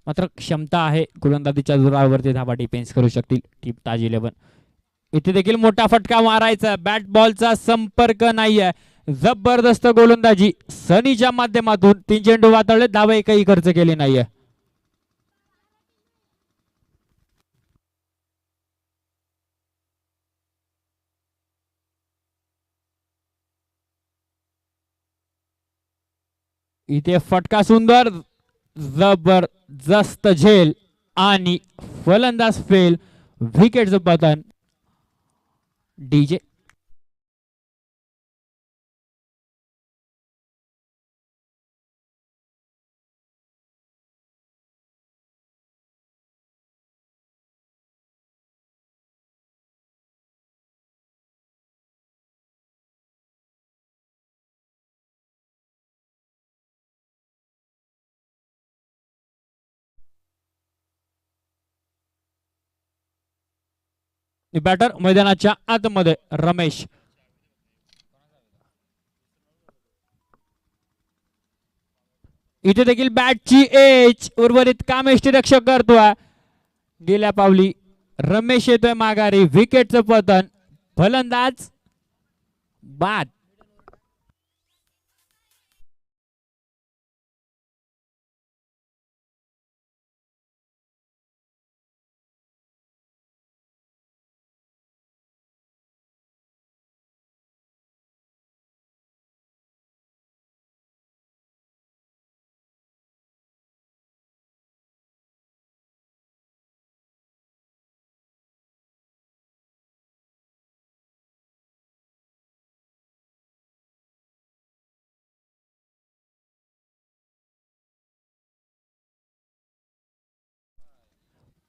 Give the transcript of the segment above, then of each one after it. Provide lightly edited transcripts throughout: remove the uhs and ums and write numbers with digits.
मात्र क्षमता आहे गोलंदाजीच्या जोरावरती धावा डिफेन्स करू शकतील टीम ताज 11. इथे देखील मोठा फटका मारायचा, बॅट बॉलचा संपर्क नाहीये. जबरदस्त गोलंदाजी सनीच्या माध्यमातून 3 चेंडू वातळले, धावा एकही खर्च केली नाहीये. इथे फटका सुंदर, जबरदस्त झेल आणि फलंदाज फेल, विकेटचं पतन. डीजे बॅटर मैदानाच्या आतमध्ये रमेश. इथे देखील बॅटची एज, उर्वरित काम यष्टीरक्षक करतोय. गेल्या पावली रमेश येतोय माघारी, विकेटचं पतन, फलंदाज बाद.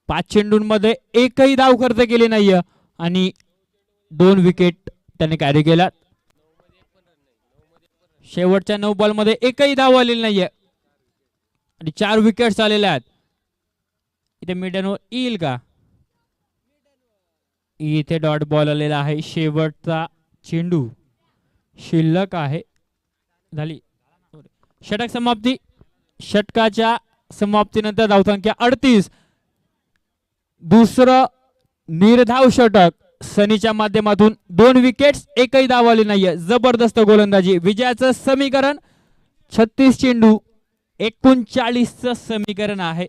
पाच चेंडूंमध्ये एकही धाव खर्च केली नाहीये आणि 2 विकेट त्याने कॅरी केला. शेवटच्या 9 बॉलमध्ये एकही धाव आलेली नाहीये आणि 4 विकेट्स आलेल्या आहेत. इथे मिडन येईल का? इथे डॉट बॉल आलेला आहे. शेवटचा चेंडू शिल्लक आहे. झाली षटक समाप्ती. षटकाच्या समाप्तीनंतर धावसंख्या 38. दुसरं निर्धाव षटक सनीच्या माध्यमातून, 2 विकेट्स, एकही धाव आली नाहीये. जबरदस्त गोलंदाजी. विजयाचं समीकरण 36 चेंडू 39चं समीकरण आहे.